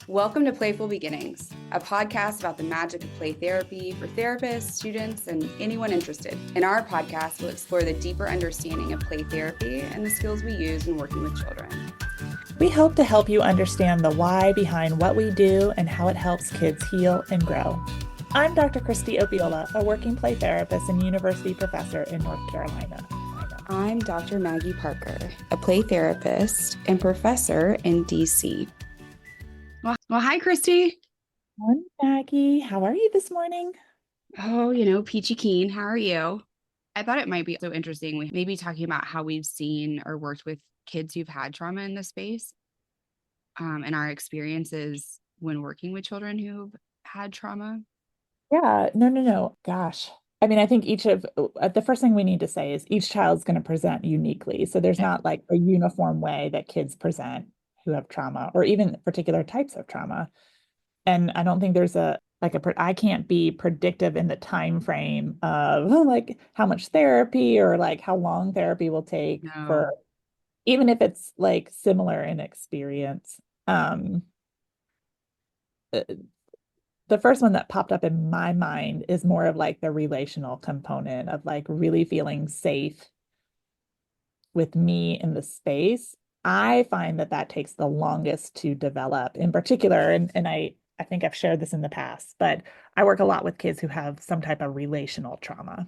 Welcome to Playful Beginnings, a podcast about the magic of play therapy for therapists, students, and anyone interested. In our podcast, we'll explore the deeper understanding of play therapy and the skills we use when working with children. We hope to help you understand the why behind what we do and how it helps kids heal and grow. I'm Dr. Christy Opiola, a working play therapist and university professor in North Carolina. I'm Dr. Maggie Parker, a play therapist and professor in DC. Well, hi, Christy. Morning, Maggie. How are you this morning? Oh, peachy keen. How are you? I thought it might be so interesting. We maybe talking about how we've seen or worked with kids who've had trauma in this space, and our experiences when working with children who've had trauma. Yeah, no. Gosh. I mean, I think the first thing we need to say is each child's going to present uniquely. So there's Yeah. not like a uniform way that kids present who have trauma or even particular types of trauma. And I don't think there's I can't be predictive in the time frame of like how much therapy or like how long therapy will take for No. even if it's like similar in experience. Um, uh, the first one that popped up in my mind is more of like the relational component of like really feeling safe with me in the space. I find that that takes the longest to develop in particular. And I think I've shared this in the past, but I work a lot with kids who have some type of relational trauma.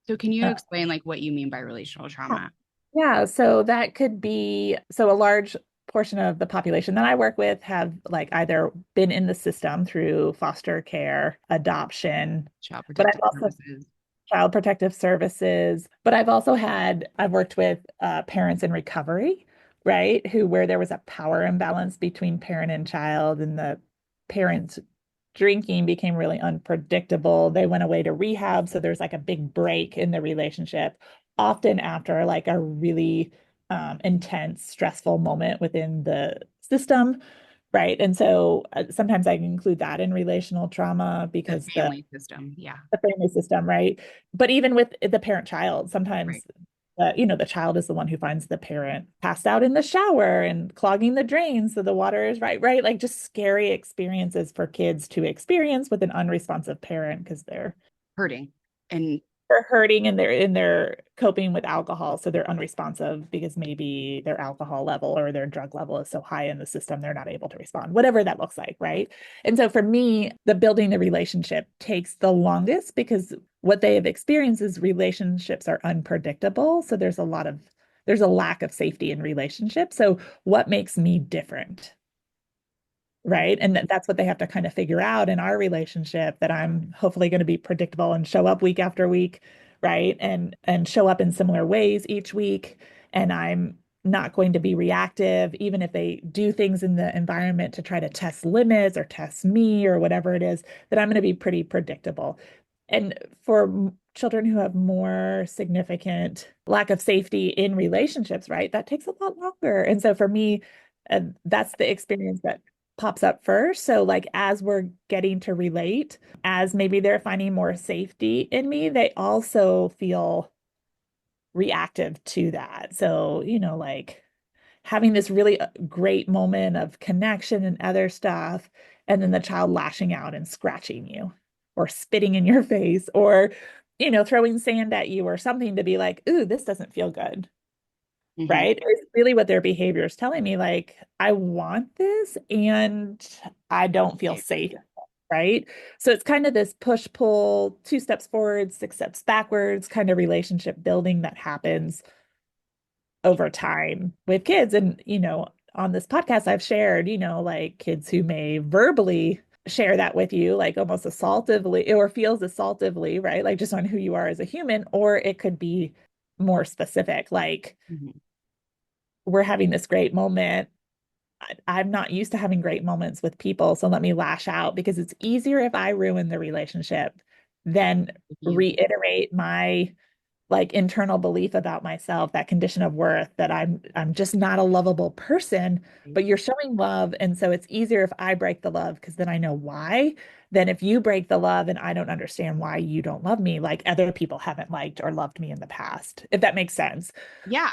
So can you Uh, explain like what you mean by relational trauma? yeah, so that could be so a large portion of the population that I work with have like either been in the system through foster care, adoption, Child but I've protective also services. child protective services. But I've worked with parents in recovery, right? Where there was a power imbalance between parent and child, and the parents drinking became really unpredictable. They went away to rehab. So there's like a big break in the relationship, often after like a really intense, stressful moment within the system. Right. And so sometimes I include that in relational trauma The because family system. Yeah. the family system, right? But even with the parent-child, Right. sometimes the child is the one who finds the parent passed out in the shower and clogging the drain so the water is right? Like just scary experiences for kids to experience with an unresponsive parent because Hurting. And they're hurting and they're coping with alcohol, so they're unresponsive because maybe their alcohol level or their drug level is so high in the system they're not able to respond, whatever that looks like, right? And so for me, the building the relationship takes the longest because what they have experienced is relationships are unpredictable. So there's a lack of safety in relationships. So what makes me different? Right. And that's what they have to kind of figure out in our relationship, that I'm hopefully going to be predictable and show up week after week, right? And show up in similar ways each week. And I'm not going to be reactive, even if they do things in the environment to try to test limits or test me or whatever it is, that I'm going to be pretty predictable. And for children who have more significant lack of safety in relationships, right, that takes a lot longer. And so for me, that's the experience that pops up first. So, like, as we're getting to relate, as maybe they're finding more safety in me, they also feel reactive to that. So, like having this really great moment of connection and other stuff, and then the child lashing out and scratching you or spitting in your face or, throwing sand at you or something to be like, ooh, this doesn't feel good. mhm. Right? It's really what their behavior is telling me, like, I want this and I don't feel safe, right? So it's kind of this push pull, two steps forward, six steps backwards kind of relationship building that happens over time with kids. And, on this podcast, I've shared, like kids who may verbally share that with you, like almost assaultively or feels assaultively, right? Like just on who you are as a human, or it could be more specific, like, Mhm. we're having this great moment. I'm not used to having great moments with people, so let me lash out because it's easier if I ruin the relationship than You. reiterate my like internal belief about myself, that condition of worth, that I'm just not a lovable person, but you're showing love. And so it's easier if I break the love because then I know why, than if you break the love and I don't understand why you don't love me like other people haven't liked or loved me in the past, if that makes sense. Yeah.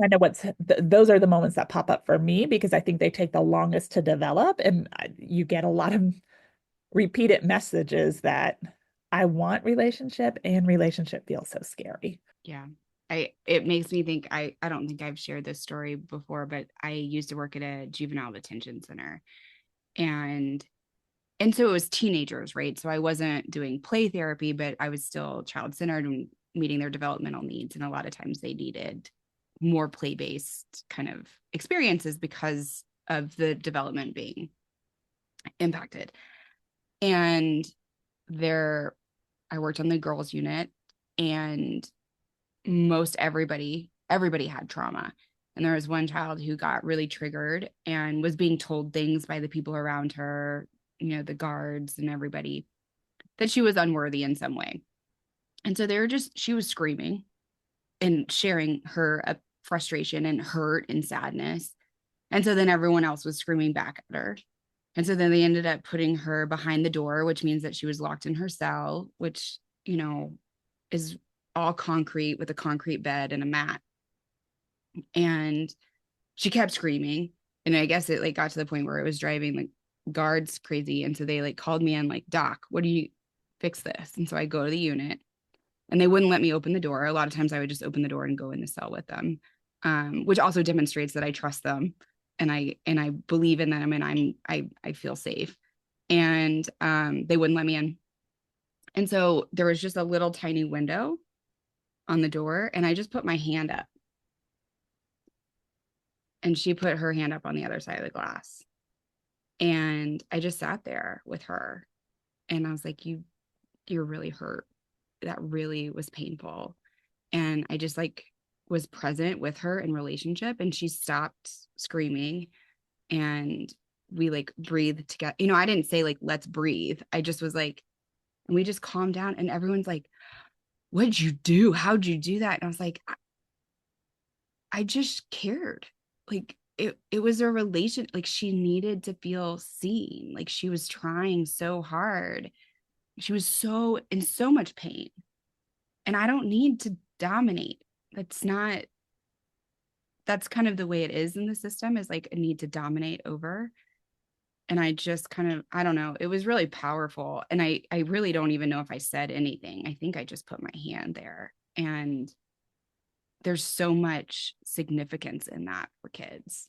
kind of those are the moments that pop up for me because I think they take the longest to develop, and you get a lot of repeated messages that I want relationship, and relationship feels so scary. Yeah. It makes me think I don't think I've shared this story before, but I used to work at a juvenile detention center. And so it was teenagers, right? So I wasn't doing play therapy, but I was still child-centered and meeting their developmental needs. And a lot of times they needed more play-based kind of experiences because of the development being impacted. And there I worked on the girls unit, and most everybody had trauma. And there was one child who got really triggered and was being told things by the people around her, the guards and everybody, that she was unworthy in some way. And so she was screaming and sharing her frustration and hurt and sadness. And so then everyone else was screaming back at her. And so then they ended up putting her behind the door, which means that she was locked in her cell, which, is all concrete with a concrete bed and a mat. And she kept screaming. And I guess it like got to the point where it was driving like guards crazy. And so they like called me in like, Doc, what do you fix this? And so I go to the unit, and they wouldn't let me open the door. A lot of times I would just open the door and go in the cell with them, which also demonstrates that I trust them, and I believe in them, and I feel safe. And they wouldn't let me in. And so there was just a little tiny window on the door, and I just put my hand up, and she put her hand up on the other side of the glass. And I just sat there with her, and I was like, you're really hurt. That really was painful. And I just like was present with her in relationship, and she stopped screaming, and we like breathed together. I didn't say like let's breathe. I just was like, and we just calmed down, and everyone's like, what did you do? How'd you do that? And I was like, I just cared. Like it was a relation, like she needed to feel seen. Like she was trying so hard. She was so in so much pain. And I don't need to dominate. That's not that's kind of the way it is in the system, is like a need to dominate over. And I just kind of, I don't know, it was really powerful. And I really don't even know if I said anything. I think I just put my hand there. And there's so much significance in that for kids.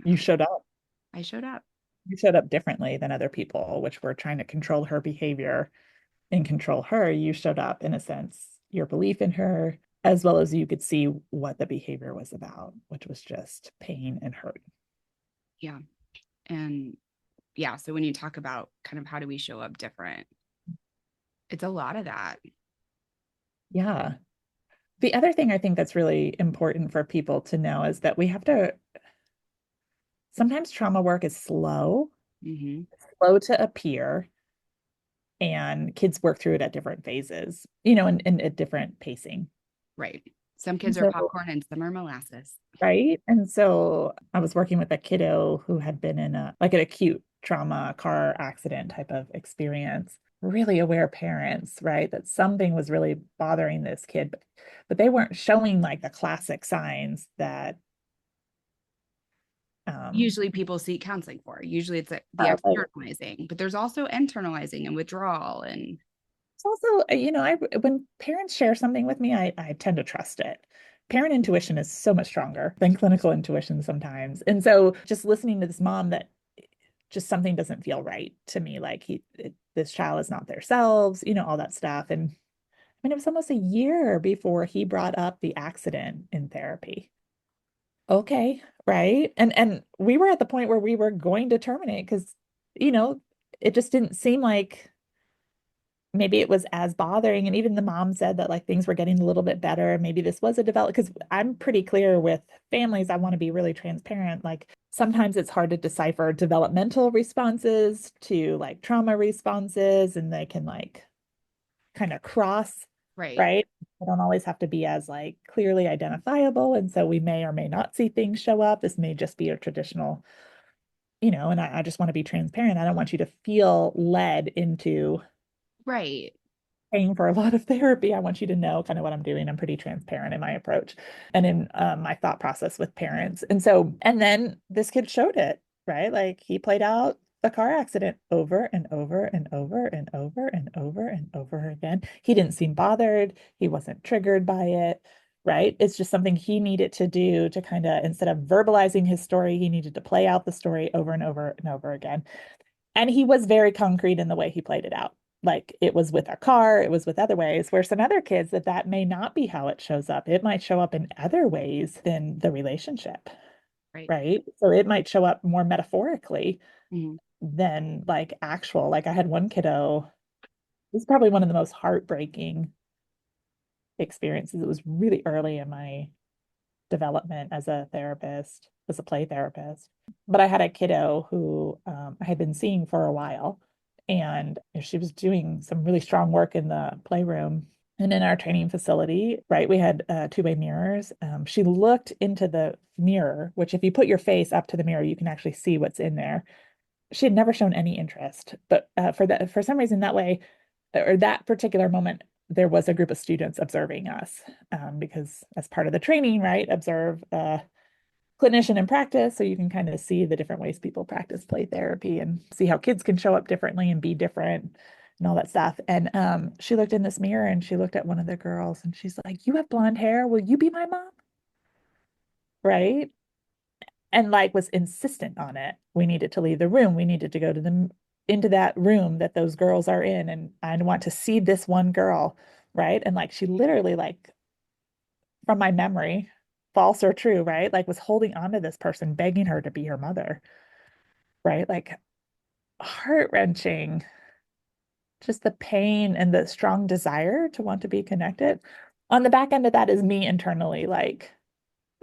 I You was like, showed up. I showed up. You showed up differently than other people, which were trying to control her behavior and control her. You showed up, in a sense, your belief in her, as well as you could see what the behavior was about, which was just pain and hurt. Yeah. And yeah, so when you talk about kind of how do we show up different, it's a lot of that. Yeah. The other thing I think that's really important for people to know is that we have to, sometimes trauma work is Mm-hmm. slow to appear, and kids work through it at different phases, and at different pacing. Right. Some And kids are so, popcorn and some are molasses. right. And so I was working with a kiddo who had been in like an acute trauma car accident type of experience. Really aware parents, right? That something was really bothering this kid, but they weren't showing like the classic signs that um Usually people seek counseling for. Usually it's the like externalizing, but there's also internalizing and withdrawal. And it's also, I when parents share something with me, I tend to trust it. Parent intuition is so much stronger than clinical intuition sometimes. And so just listening to this mom that just something doesn't feel right to me, like this child is not their selves, all that stuff. And I mean, it was almost a year before he brought up the accident in therapy. Okay, right. And we were at the point where we were going to terminate because, you know, it just didn't seem like maybe it was as bothering. And even the mom said that like things were getting a little bit better. Maybe this was a develop because I'm pretty clear with families. I want to be really transparent. Like sometimes it's hard to decipher developmental responses to like trauma responses, and they can like kind of cross, right, right? They don't always have to be as like clearly identifiable. And so we may or may not see things show up. This may just be a traditional, and I just want to be transparent. I don't want you to feel led into right. paying for a lot of therapy. I want you to know kind of what I'm doing. I'm pretty transparent in my approach and in my thought process with parents. And so, and then this kid showed it, right? Like he played out a car accident over and over and over and over and over and over again. He didn't seem bothered. He wasn't triggered by it, right? It's just something he needed to do to kind of, instead of verbalizing his story, he needed to play out the story over and over and over again. And he was very concrete in the way he played it out. Like it was with a car, it was with other ways, where some other kids that may not be how it shows up. It might show up in other ways than the relationship, Right. right? So it might show up more metaphorically Mhm. than like actual. Like I had one kiddo, it was probably one of the most heartbreaking experiences. It was really early in my development as a therapist, as a play therapist. But I had a kiddo who I had been seeing for a while, and she was doing some really strong work in the playroom. And in our training facility, right, we had two-way mirrors. She looked into the mirror, which if you put your face up to the mirror, you can actually see what's in there. She had never shown any interest, but for some reason that way, or that particular moment, there was a group of students observing us because as part of the training, right, observe clinician in practice so you can kind of see the different ways people practice play therapy and see how kids can show up differently and be different and all that stuff. And she looked in this mirror and she looked at one of the girls and she's like, "You have blonde hair. Will you be my mom?" Right? And like was insistent on it. We needed to leave the room. We needed to go to the into that room that those girls are in, and I want to see this one girl, right? And like she literally like from my memory, false or true, right? Like was holding on to this person, begging her to be her mother, right? Like heart-wrenching, just the pain and the strong desire to want to be connected. On the back end of that is me internally, like,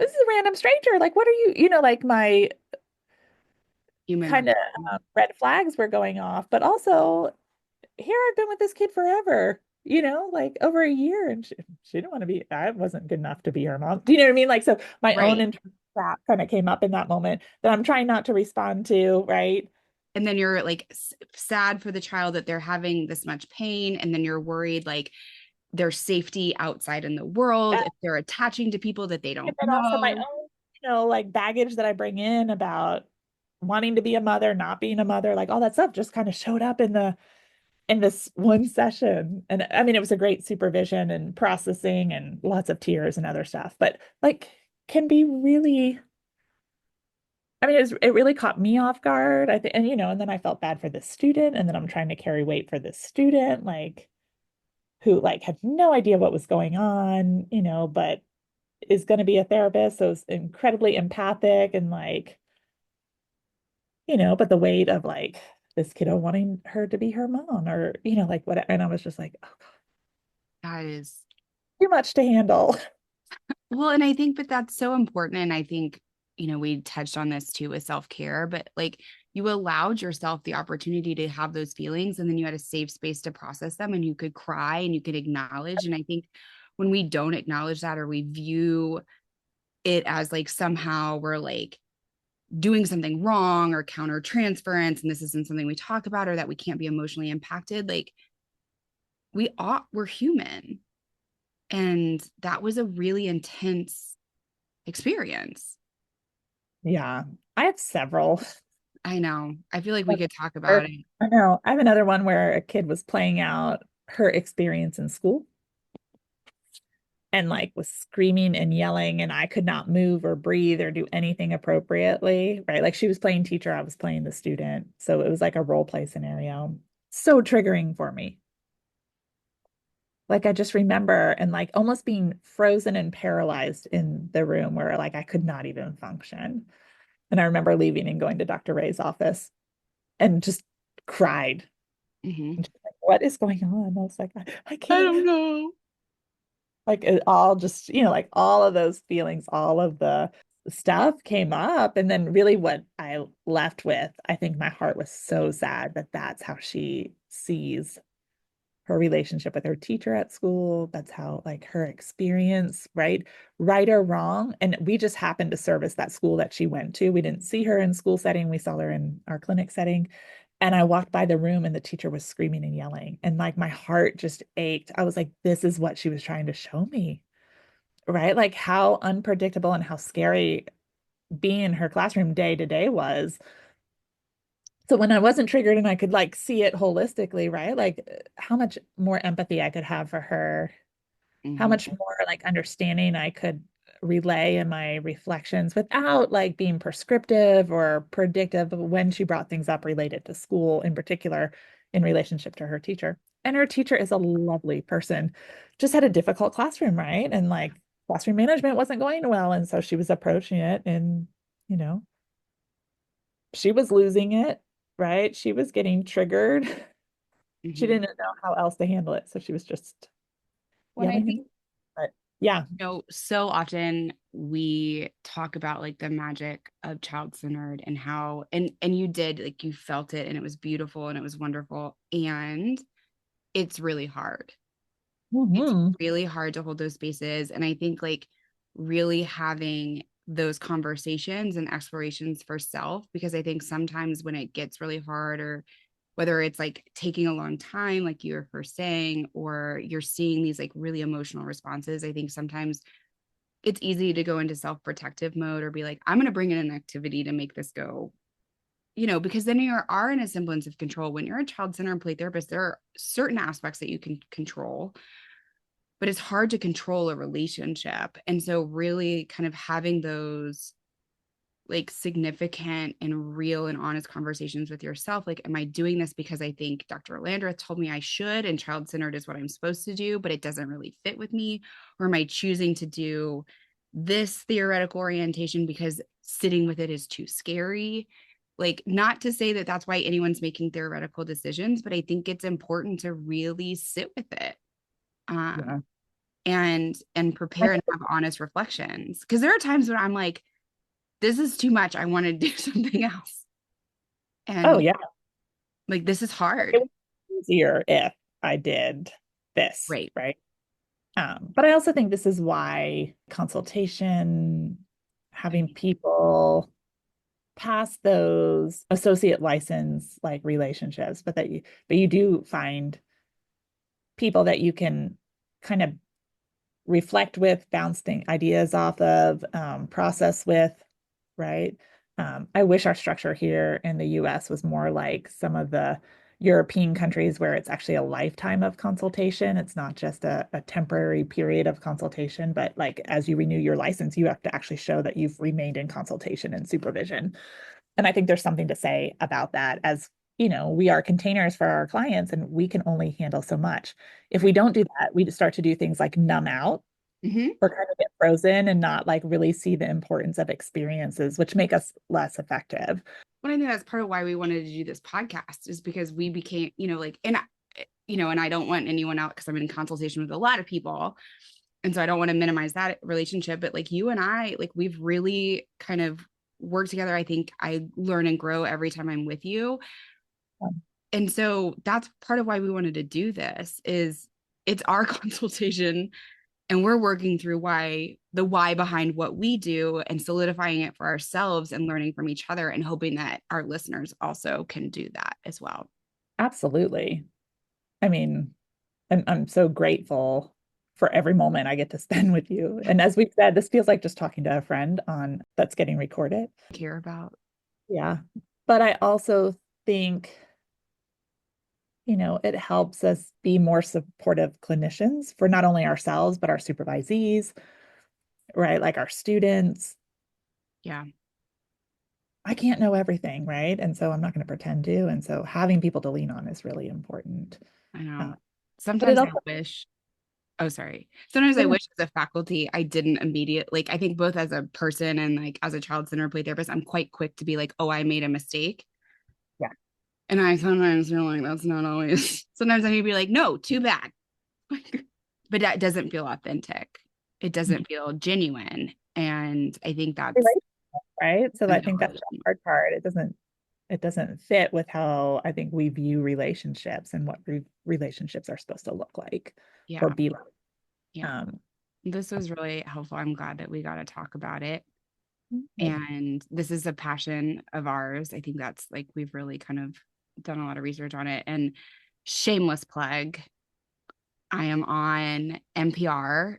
this is a random stranger. Like, what are you, like my Human kind of reaction. red flags were going off, but also here I've been with this kid forever, like over a year, and she didn't want to be, I wasn't good enough to be her mom. Do you know what I mean? Like, so my own Right. internal crap kind of came up in that moment that I'm trying not to respond to, right? And then you're like sad for the child that they're having this much pain. And then you're worried like their safety outside in the world, Yeah. if they're attaching to people that they And don't then also my know. own, like baggage that I bring in about wanting to be a mother, not being a mother, like all that stuff just kind of showed up in this one session. And I mean, it was a great supervision and processing and lots of tears and other stuff, but like can be really, I mean, it really caught me off guard. I think, and and then I felt bad for this student, and then I'm trying to carry weight for this student, like who like had no idea what was going on, but is going to be a therapist, so is incredibly empathic and like, but the weight of like this kiddo wanting her to be her mom or, like what, and I was just like, oh, That is, too much to handle. well, and I think, but that's so important. And I think, we touched on this too with self care, but like you allowed yourself the opportunity to have those feelings and then you had a safe space to process them and you could cry and you could acknowledge. And I think when we don't acknowledge that or we view it as like somehow we're like doing something wrong or counter transference and this isn't something we talk about or that we can't be emotionally impacted, like we're human. And that was a really intense experience. Yeah, I have several. I know. I feel like we Like, could talk about it. I know. I have another one where a kid was playing out her experience in school and like was screaming and yelling, and I could not move or breathe or do anything appropriately, right? Like she was playing teacher, I was playing the student. So it was like a role play scenario. So triggering for me. Like I just remember and like almost being frozen and paralyzed in the room where like I could not even function. And I remember leaving and going to Dr. Ray's office and just cried. Hmm. And she's like, what is going on? I was like, I I can't, don't know. like it all just, like all of those feelings, all of the stuff came up. And then really what I left with, I think my heart was so sad that that's how she sees her relationship with her teacher at school. That's how like her experience, right? Right or wrong. And we just happened to service that school that she went to. We didn't see her in school setting. We saw her in our clinic setting. And I walked by the room and the teacher was screaming and yelling. And like my heart just ached. I was like, this is what she was trying to show me, right? Like how unpredictable and how scary being in her classroom day to day was. So when I wasn't triggered and I could like see it holistically, right? Like how much more empathy I could have for her, how Hmm. much more like understanding I could relay in my reflections without like being prescriptive or predictive of when she brought things up related to school in particular in relationship to her teacher. And her teacher is a lovely person, just had a difficult classroom, right? And like classroom management wasn't going well. And so she was approaching it and, you know, she was losing it, right? She was getting triggered. She Hmm. didn't know how else to handle it. So she was just When I yelling and think, but yeah. so often we talk about like the magic of child-centered and how, and you did, like, you felt it and it was beautiful and it was wonderful. And it's really hard. It's Hmm. really hard to hold those spaces. And I think like really having those conversations and explorations for self, because I think sometimes when it gets really hard, or whether it's like taking a long time, like you were first saying, or you're seeing these like really emotional responses, I think sometimes it's easy to go into self-protective mode or be like, I'm going to bring in an activity to make this go, because then you are in a semblance of control. When you're a child center and play therapist, there are certain aspects that you can control, but it's hard to control a relationship. And so really kind of having those like significant and real and honest conversations with yourself. Like, am I doing this because I think Dr. Landreth told me I should, and child centered is what I'm supposed to do, but it doesn't really fit with me? Or am I choosing to do this theoretical orientation because sitting with it is too scary? Like, not to say that that's why anyone's making theoretical decisions, but I think it's important to really sit with it. Um, Yeah. and I prepare and have honest reflections. Because there are times when I'm like, this is too much. I want to do something else. Oh And yeah, like, this is it hard. was easier if I did this, Right. right? But I also think this is why consultation, having people pass those associate license like relationships, but you do find people that you can kind of reflect with, bounce ideas off of, process with, right? I wish our structure here in the US was more like some of the European countries where it's actually a lifetime of consultation. It's not just a temporary period of consultation, but like as you renew your license, you have to actually show that you've remained in consultation and supervision. And I think there's something to say about that as we are containers for our clients and we can only handle so much. If we Right. don't do that, we just start to do things like numb out Mm-hmm. or kind of get frozen and not like really see the importance of experiences, which make us less effective. But I think that's part of why we wanted to do this podcast, is because we became, like, and I don't want anyone out because I'm in consultation with a lot of people. And so I don't want to minimize that relationship. But like you and I, like, we've really kind of worked together. I think I learn and grow every time I'm with you. And so that's part of why we wanted to do this, is it's our consultation, and we're working through why behind what we do and solidifying it for ourselves and learning from each other and hoping that our listeners also can do that as well. Absolutely. I mean, I'm so grateful for every moment I get to spend with you. And as we've said, this feels like just talking to a friend on that's getting recorded. Care about. Yeah. But I also think, it helps us be more supportive clinicians for not only ourselves, but our supervisees, right? Like our students. Yeah, I can't know everything, right? And so I'm not going to pretend to. And so having people to lean on is really important. I Uh, know. but it Sometimes I also, wish, oh, sorry. Sometimes I yeah, wish as a faculty, I didn't immediate, like, I think both as a person and like as a child center play therapist, I'm quite quick to be like, oh, I made a mistake. yeah, And I sometimes feel like that's not always, sometimes I need to be like, no, too bad. But that doesn't feel authentic. It doesn't feel genuine. And I think that's, right. So I I feel think that's the hard part. It doesn't fit with how I think we view relationships and what relationships are supposed to look like or yeah, be like. yeah. Um, This was really helpful. I'm glad that we got to talk about it. yeah, And this is a passion of ours. I think that's like we've really kind of done a lot of research on it. And shameless plug, I am on NPR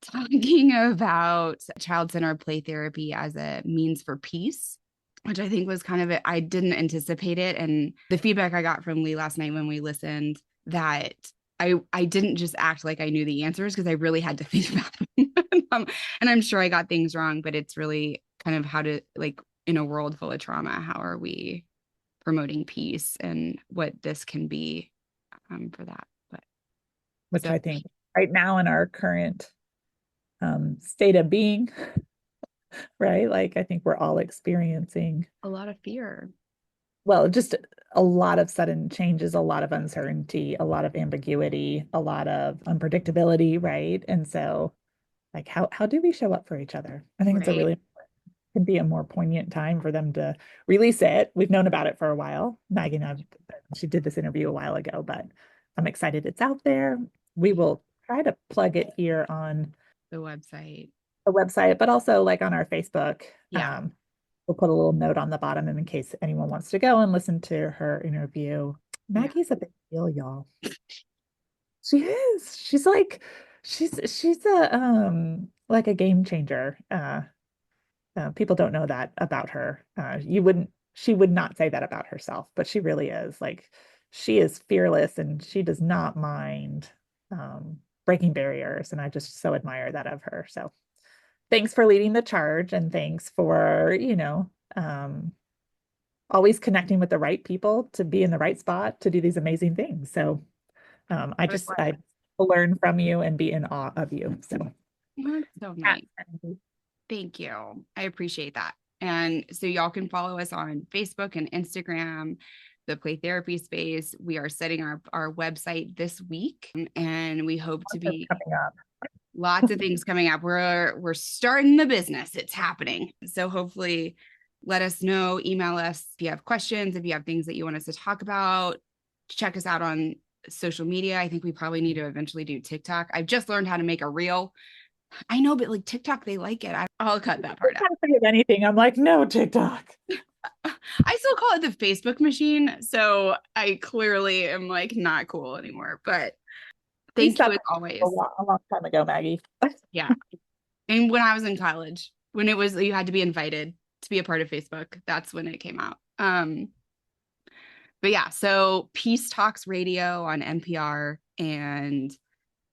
talking about child-centered play therapy as a means for peace, which I think was kind of it. I didn't anticipate it. And the feedback I got from Lee last night when we listened, that I didn't just act like I knew the answers, because I really had to think about them. And I'm sure I got things wrong, but it's really kind of how to, like, in a world full of trauma, how are we promoting peace and what this can be, for that. But which so I think right now in our current state of being, right? Like I think we're all experiencing, a lot of fear. well, just a lot of sudden changes, a lot of uncertainty, a lot of ambiguity, a lot of unpredictability, right? And so like how do we show up for each other? I think it's a Right. really could be a more poignant time for them to release it. We've known about it for a while. Maggie and I, she did this interview a while ago, but I'm excited it's out there. We will try to plug it here on The website. the website, but also like on our Facebook. Yeah. We'll put a little note on the bottom and in case anyone wants to go and listen to her interview. Yeah. Maggie's a big deal, y'all. She is. She's a like a game changer. People don't know that about her. She would not say that about herself, but she really is. Like, she is fearless and she does not mind breaking barriers. And I just so admire that of her. So thanks for leading the charge and thanks for, always connecting with the right people to be in the right spot to do these amazing things. So I learn from you and be in awe of you. So That's so nice. Thank you. I appreciate that. And so y'all can follow us on Facebook and Instagram, the play therapy space. We are setting our website this week, and we hope to be coming up. lots of things coming up. We're starting the business. It's happening. So hopefully let us know, email us if you have questions, if you have things that you want us to talk about. Check us out on social media. I think we probably need to eventually do TikTok. I've just learned how to make a reel. I know, but like TikTok, they like it. I'll cut that part I out. can't forget anything. I'm like, no, TikTok. I still call it the Facebook machine. So I clearly am like not cool anymore. But We thank you stopped as always. a long time ago, Maggie. Yeah. And when I was in college, when it was, you had to be invited to be a part of Facebook, that's when it came out. But yeah, so Peace Talks Radio on NPR, and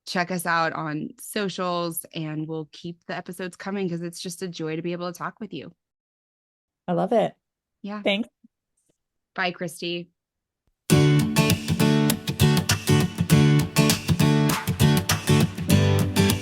check us out on socials, and we'll keep the episodes coming because it's just a joy to be able to talk with you. I love it. Yeah. Thanks. Bye, Christy.